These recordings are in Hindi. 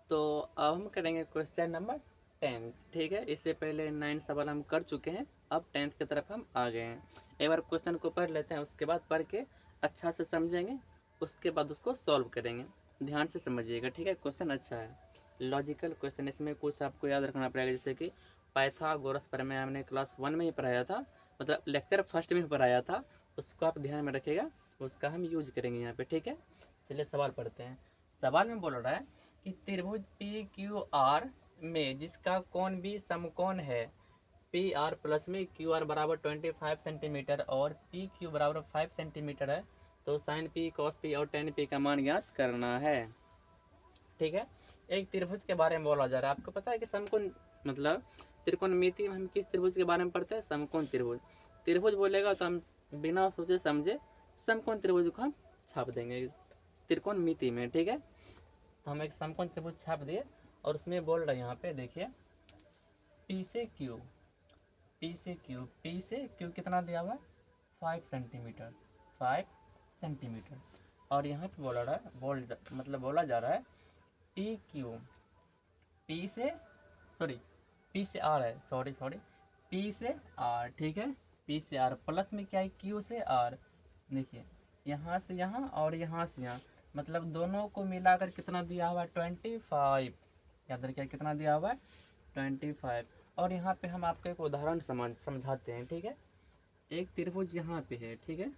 तो अब हम करेंगे क्वेश्चन नंबर 10। ठीक है, इससे पहले 9 सवाल हम कर चुके हैं, अब 10 की तरफ हम आ गए हैं। एक बार क्वेश्चन को पढ़ लेते हैं, उसके बाद पढ़ के अच्छा से समझेंगे, उसके बाद उसको सॉल्व करेंगे। ध्यान से समझिएगा, ठीक है। क्वेश्चन अच्छा है, लॉजिकल क्वेश्चन। इसमें कुछ आपको याद रखना पड़ेगा, जैसे कि पाइथागोरस प्रमेय हमने क्लास 1 में ही पढ़ाया था, मतलब लेक्चर फर्स्ट में ही पढ़ाया था, उसको आप ध्यान में रखिएगा, उसका हम यूज करेंगे यहाँ पे। ठीक है, चलिए सवाल पढ़ते हैं। सवाल में बोल रहा है कि त्रिभुज पी क्यू आर में जिसका कोण भी समकोण है, पी आर प्लस में क्यू आर बराबर 25 सेंटीमीटर और पी क्यू बराबर 5 सेंटीमीटर है, तो साइन पी कॉस पी और टेन पी का मान ज्ञात करना है। ठीक है, एक त्रिभुज के बारे में बोला जा रहा है। आपको पता है कि समकोण मतलब त्रिकोणमिति में हम किस त्रिभुज के बारे में पढ़ते हैं? समकोण त्रिभुज। त्रिभुज बोलेगा तो हम बिना सोचे समझे समकोण त्रिभुज को हम छाप देंगे त्रिकोणमिति में। ठीक है, तो हम एक समकोण त्रिभुज छाप दिए और उसमें बोल रहे हैं यहाँ पे देखिए, पी से क्यू, पी से क्यू, पी से क्यू कितना दिया हुआ है? 5 सेंटीमीटर, 5 सेंटीमीटर। और यहाँ पे बोला रहा है, बोला जा रहा है पी क्यू, पी से सॉरी पी से आर है, सॉरी पी से आर। ठीक है, पी से आर प्लस में क्या है? क्यू से आर। देखिए यहाँ से यहाँ और यहाँ से यहाँ, मतलब दोनों को मिलाकर कितना दिया हुआ है? 25। याद रखिए कितना दिया हुआ है? 25। और यहाँ पे हम आपको एक उदाहरण समझाते हैं। ठीक है, एक त्रिभुज यहाँ पे है। ठीक है,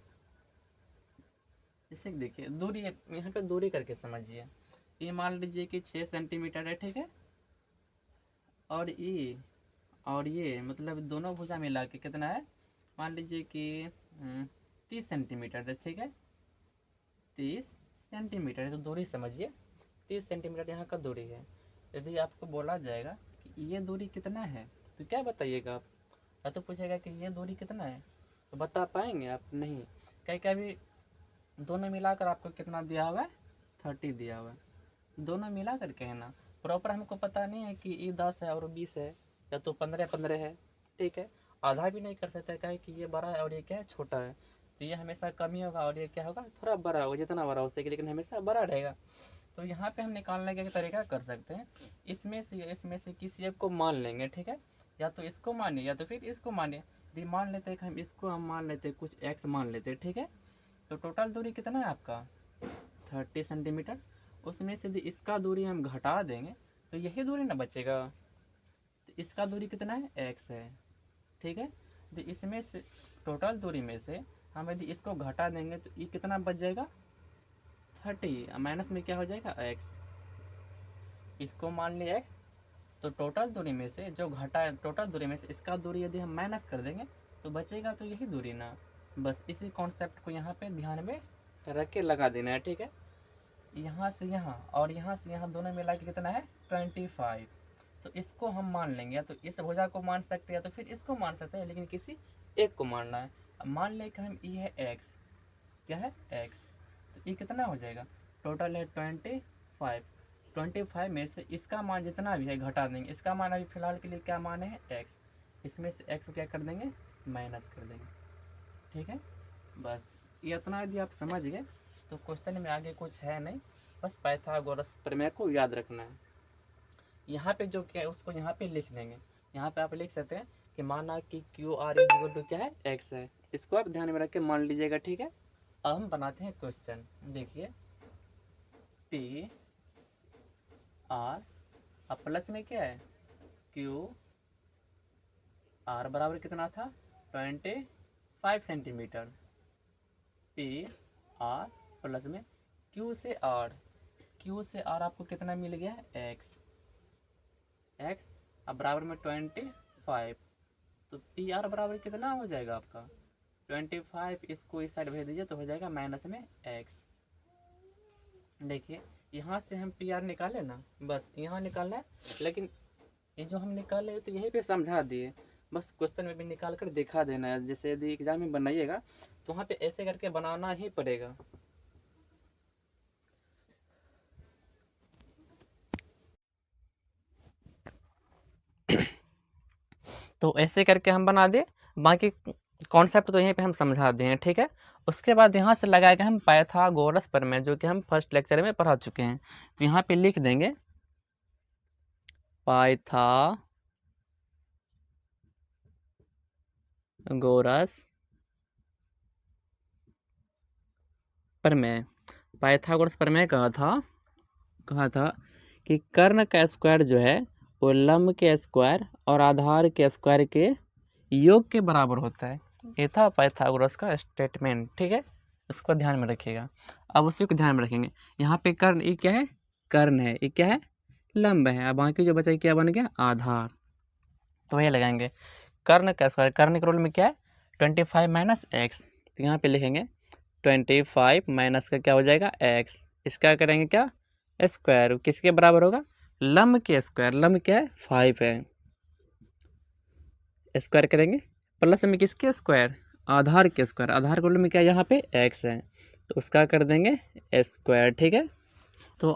जैसे देखिए दूरी, यहाँ पे दूरी करके समझिए। ये मान लीजिए कि 6 सेंटीमीटर है। ठीक है, और ये मतलब दोनों भुजा मिला के कितना है? मान लीजिए कि 30 सेंटीमीटर है। ठीक है, 30 सेंटीमीटर है, तो दूरी समझिए 30 सेंटीमीटर यहाँ का दूरी है। यदि आपको बोला जाएगा कि ये दूरी कितना है, तो क्या बताइएगा आप? या तो पूछेगा कि ये दूरी कितना है, तो बता पाएंगे आप? नहीं। क्या भी दोनों मिलाकर आपको कितना दिया हुआ है? 30 दिया हुआ है। दोनों मिला कर के है ना, प्रॉपर हमको पता नहीं है कि ये 10 है और 20 है, या तो 15 है। ठीक है, आधा भी नहीं कर सकते, क्या है कि ये बड़ा है और ये क्या है? छोटा है। तो ये हमेशा कम ही होगा और ये क्या होगा? थोड़ा बड़ा होगा, जितना बड़ा हो सके, लेकिन हमेशा बड़ा रहेगा। तो यहाँ पे हम निकालने का तरीका कर सकते हैं, इसमें से किसी एक को मान लेंगे। ठीक है, या तो इसको मानिए या तो फिर इसको मानिए। यदि मान लेते हैं कि हम मान लेते हैं, कुछ एक्स मान लेते हैं। ठीक है, तो टोटल दूरी कितना है आपका? 30 सेंटीमीटर। उसमें से यदि इसका दूरी हम घटा देंगे तो यही दूरी ना बचेगा, तो इसका दूरी कितना है? एक्स है। ठीक है, तो इसमें से टोटल दूरी में से हम यदि इसको घटा देंगे तो ये कितना बच जाएगा? 30, माइनस में क्या हो जाएगा? एक्स। इसको मान लिया एक्स, तो टोटल दूरी में से जो घटा है, टोटल दूरी में से इसका दूरी यदि हम माइनस कर देंगे तो बचेगा तो यही दूरी ना। बस इसी कॉन्सेप्ट को यहाँ पे ध्यान में रख के लगा देना है। ठीक है, यहाँ से यहाँ और यहाँ से यहाँ दोनों मिला के कितना है? 25। तो इसको हम मान लेंगे, या तो इस भुजा को मान सकते हैं या तो फिर इसको मान सकते हैं, लेकिन किसी एक को मानना है। अब मान लें कि हम ये है एक्स, क्या है? एक्स। तो ये कितना हो जाएगा? टोटल है 25। 25 में से इसका मान जितना भी है घटा देंगे। इसका मान अभी फिलहाल के लिए क्या मान है? एक्स। इसमें से एक्स क्या कर देंगे? माइनस कर देंगे। ठीक है, बस ये इतना यदि आप समझ गए तो क्वेश्चन में आगे कुछ है नहीं, बस पाइथागोरस प्रमेय को याद रखना है। यहाँ पे जो क्या है उसको यहाँ पे लिख देंगे। यहाँ पे आप लिख सकते हैं कि माना कि Q R is equal to क्या है? एक्स है। इसको आप ध्यान में रख के मान लीजिएगा। ठीक है, अब हम बनाते हैं क्वेश्चन। देखिए पी आर, अब प्लस में क्या है? क्यू आर बराबर कितना था? 25 सेंटीमीटर। पी आर प्लस में क्यू से आर, क्यू से आर आपको कितना मिल गया? एक्स। एक्स अब बराबर में 25, तो पी आर बराबर कितना हो जाएगा आपका? 25। इसको इस साइड भेज दीजिए तो हो जाएगा माइनस में एक्स। देखिए यहाँ से हम पी आर निकाले ना, बस यहाँ निकालना है, लेकिन ये जो हम निकाले तो यहीं पे समझा दिए, बस क्वेश्चन में भी निकाल कर दिखा देना है। जैसे यदि एग्जाम में बनाइएगा तो वहाँ पे ऐसे करके बनाना ही पड़ेगा। तो ऐसे करके हम बना दे, बाकी कॉन्सेप्ट तो यहीं पे हम समझा दिए हैं। ठीक है, उसके बाद यहाँ से लगाएगा हम पाइथागोरस प्रमेय, जो कि हम फर्स्ट लेक्चर में पढ़ा चुके हैं। तो यहाँ पे लिख देंगे पाइथागोरस प्रमेय। पाइथागोरस प्रमेय कहा था कि कर्ण का स्क्वायर जो है वो लंब के स्क्वायर और आधार के स्क्वायर के योग के बराबर होता है। ये था पाइथागोरस का स्टेटमेंट, ठीक है, इसको ध्यान में रखिएगा। अब उसी को ध्यान में रखेंगे। यहाँ पे कर्ण, ये क्या है, कर्ण है, ये क्या है, लंब है। अब बाकी जो बचा क्या बन गया, आधार। तो वही लगाएंगे कर्ण का स्क्वायर, कर्ण के रोल में क्या है 25 माइनस एक्स, तो यहाँ पे लिखेंगे 25 माइनस का क्या हो जाएगा एक्स, इसका करेंगे क्या स्क्वायर, किसके बराबर होगा, लंब के स्क्वायर, लंब क्या है 5 है, स्क्वायर करेंगे प्लस में किसके स्क्वायर, आधार के स्क्वायर, आधार के रोल में क्या यहाँ पे एक्स है, तो उसका कर देंगे स्क्वायर, ठीक है। तो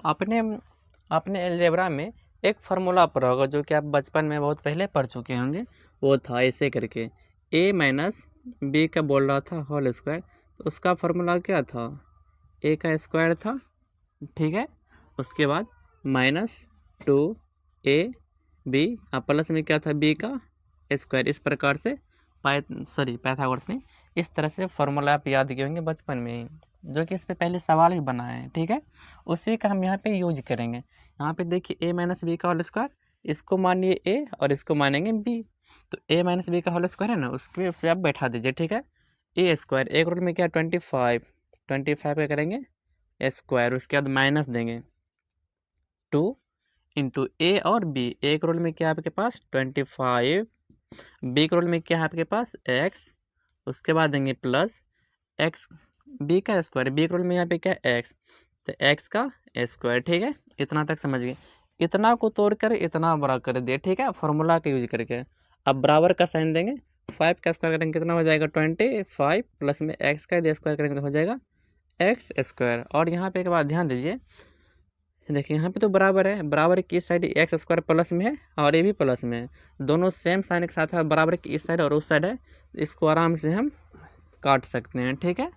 अपने अलजेब्रा में एक फार्मूला पढ़ा होगा जो कि आप बचपन में बहुत पहले पढ़ चुके होंगे, वो था ऐसे करके a माइनस बी का बोल रहा था होल स्क्वायर, तो उसका फार्मूला क्या था, a का स्क्वायर था, ठीक है, उसके बाद -2ab प्लस में क्या था b का स्क्वायर। इस प्रकार से पाइथागोरस ने इस तरह से फार्मूला आप याद किए होंगे बचपन में ही, जो कि इस पे पहले सवाल भी बना है, ठीक है, उसी का हम यहाँ पे यूज करेंगे। यहाँ पे देखिए a माइनस बी का होल स्क्वायर, इसको मानिए a और इसको मानेंगे b, तो a माइनस बी का होल स्क्वायर है ना, उसके पे आप बैठा दीजिए, ठीक है, a स्क्वायर, एक रूल में क्या 25 का करेंगे स्क्वायर, उसके बाद माइनस देंगे 2 इंटू ए और बी, एक रोल में क्या है आपके पास 25, बी के रोल में क्या है आपके पास x, उसके बाद देंगे प्लस x बी का स्क्वायर, बी के रोल में यहाँ पे क्या है x, तो x का स्क्वायर, ठीक है, इतना तक समझ गए। इतना को तोड़ कर इतना बड़ा कर दिए, ठीक है, फार्मूला का यूज करके। अब बराबर का साइन देंगे, 5 का स्क्वायर करेंगे कितना हो जाएगा 25, प्लस में x का स्क्वायर करेंगे तो हो जाएगा एक्स स्क्वायर। और यहाँ पे एक बात ध्यान दीजिए, देखिए यहाँ पे तो बराबर है, बराबर की इस साइड एक्स स्क्वायर प्लस में है और ये भी प्लस में है, दोनों सेम साइन के साथ है, बराबर की इस साइड और उस साइड है, इसको आराम से हम काट सकते हैं, ठीक है।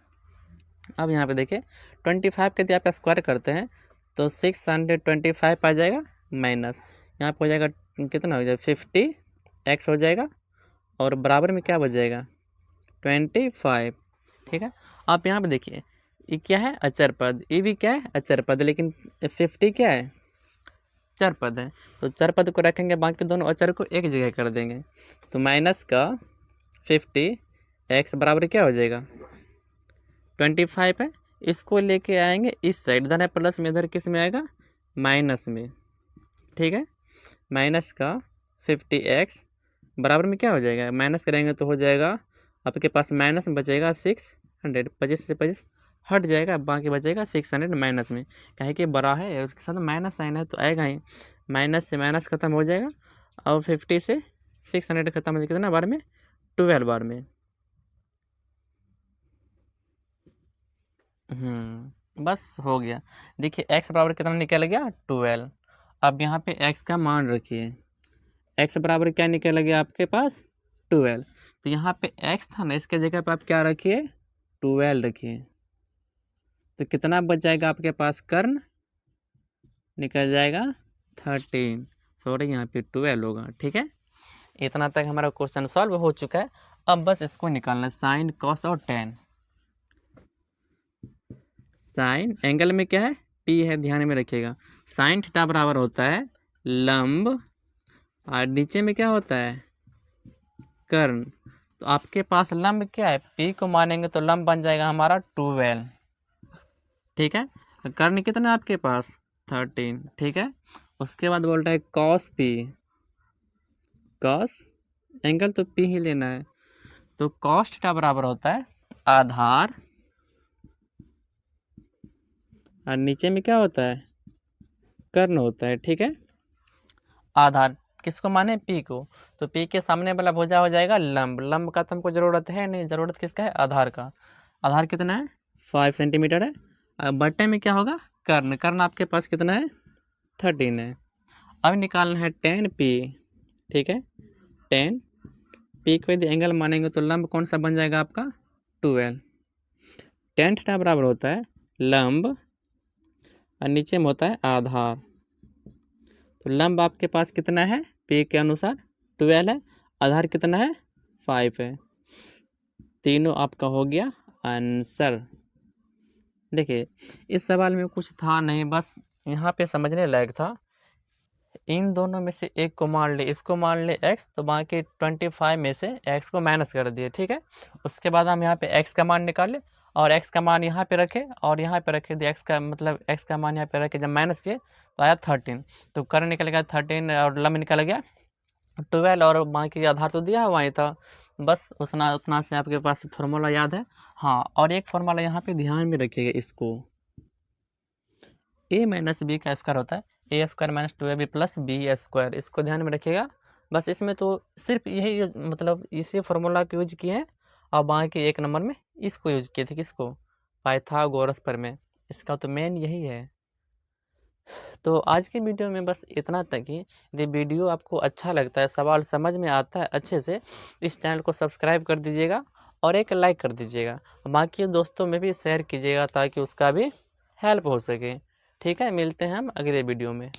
अब यहाँ पे देखिए 25 का यदि आप स्क्वायर करते हैं तो 625 आ जाएगा, माइनस यहाँ पे हो जाएगा कितना हो जाएगा 50 एक्स हो जाएगा, और बराबर में क्या बच जाएगा 25, ठीक है। आप यहाँ पे देखिए ये क्या है अचर पद, ये भी क्या है अचर पद, लेकिन 50 क्या है चर पद है, तो चर पद को रखेंगे, बाकी दोनों अचर को एक जगह कर देंगे, तो माइनस का 50 एक्स बराबर क्या हो जाएगा 25 है, इसको लेके आएंगे इस साइड, इधर है प्लस में, इधर किस में आएगा माइनस में, ठीक है, माइनस का 50 एक्स बराबर में क्या हो जाएगा, माइनस करेंगे तो हो जाएगा आपके पास माइनस में बचेगा 600, 25 से 25 हट जाएगा, बाकी बचेगा 600 माइनस में, कहे कि बड़ा है उसके साथ माइनस साइन है तो आएगा ही, माइनस से माइनस खत्म हो जाएगा, और 50 से 600 खत्म हो जाएगा कितना बार में 12 बार में। बस हो गया। देखिए x बराबर कितना निकल गया 12। अब यहाँ पे x का मान रखिए, x बराबर क्या निकल गया आपके पास 12, तो यहाँ पे x था ना, इसके जगह पे आप क्या रखिए 12 रखिए, तो कितना बच जाएगा आपके पास कर्ण निकल जाएगा 13, सॉरी यहाँ पे 12 होगा, ठीक है। इतना तक हमारा क्वेश्चन सॉल्व हो चुका है। अब बस इसको निकालना, साइन कॉस और टेन। साइन एंगल में क्या है P है, ध्यान में रखिएगा, साइन थीटा बराबर होता है लंब, और नीचे में क्या होता है कर्ण, तो आपके पास लंब क्या है P को मानेंगे तो लंब बन जाएगा हमारा 12, ठीक है, कर्ण कितना है आपके पास 13, ठीक है। उसके बाद बोल रहा है कॉस P, कॉस एंगल तो P ही लेना है, तो कॉस थीटा बराबर होता है आधार, और नीचे में क्या होता है कर्ण होता है, ठीक है। आधार किसको माने P को, तो P के सामने वाला भुजा हो जाएगा लंब, लंब का तो हमको ज़रूरत है नहीं, ज़रूरत किसका है आधार का, आधार कितना है 5 सेंटीमीटर है, अब बट्टे में क्या होगा कर्ण, कर्ण आपके पास कितना है 13 है। अब निकालना है 10P, ठीक है, 10P को यदि एंगल मानेंगे तो लंब कौन सा बन जाएगा आपका 12, tan थीटा बराबर होता है लंब और नीचे में होता है आधार, तो लंब आपके पास कितना है, पे के अनुसार 12 है, आधार कितना है 5 है। तीनों आपका हो गया आंसर। देखिए इस सवाल में कुछ था नहीं, बस यहाँ पे समझने लायक था। इन दोनों में से एक को मान ले, इसको मान ले x, तो बाकी 25 में से x को माइनस कर दिए, ठीक है। उसके बाद हम यहाँ पे x का मान निकाले और x का मान यहाँ पे रखे और यहाँ पे रखे दिए, x का मतलब x का मान यहाँ पे रखे, जब माइनस किए तो आया 13, तो कर्ण निकल गया 13 और लंब निकल गया 12 और बाकी आधार तो दिया हुआ ही था। बस उतना से आपके पास फॉर्मूला याद है। हाँ, और एक फॉर्मूला यहाँ पे ध्यान में रखिएगा, इसको a माइनस बी का स्क्वायर होता है A square minus 2ab plus B square, इसको ध्यान में रखिएगा। बस इसमें तो सिर्फ यही मतलब इसी फार्मूला को यूज किए हैं और बाकी एक नंबर में इसको यूज किए थे, किसको, पाइथागोरस पर में, इसका तो मेन यही है। तो आज की वीडियो में बस इतना तक ही। यदि वीडियो आपको अच्छा लगता है, सवाल समझ में आता है अच्छे से, इस चैनल को सब्सक्राइब कर दीजिएगा और एक लाइक कर दीजिएगा, बाकी दोस्तों में भी शेयर कीजिएगा ताकि उसका भी हेल्प हो सके। ठीक है, मिलते हैं हम अगले वीडियो में।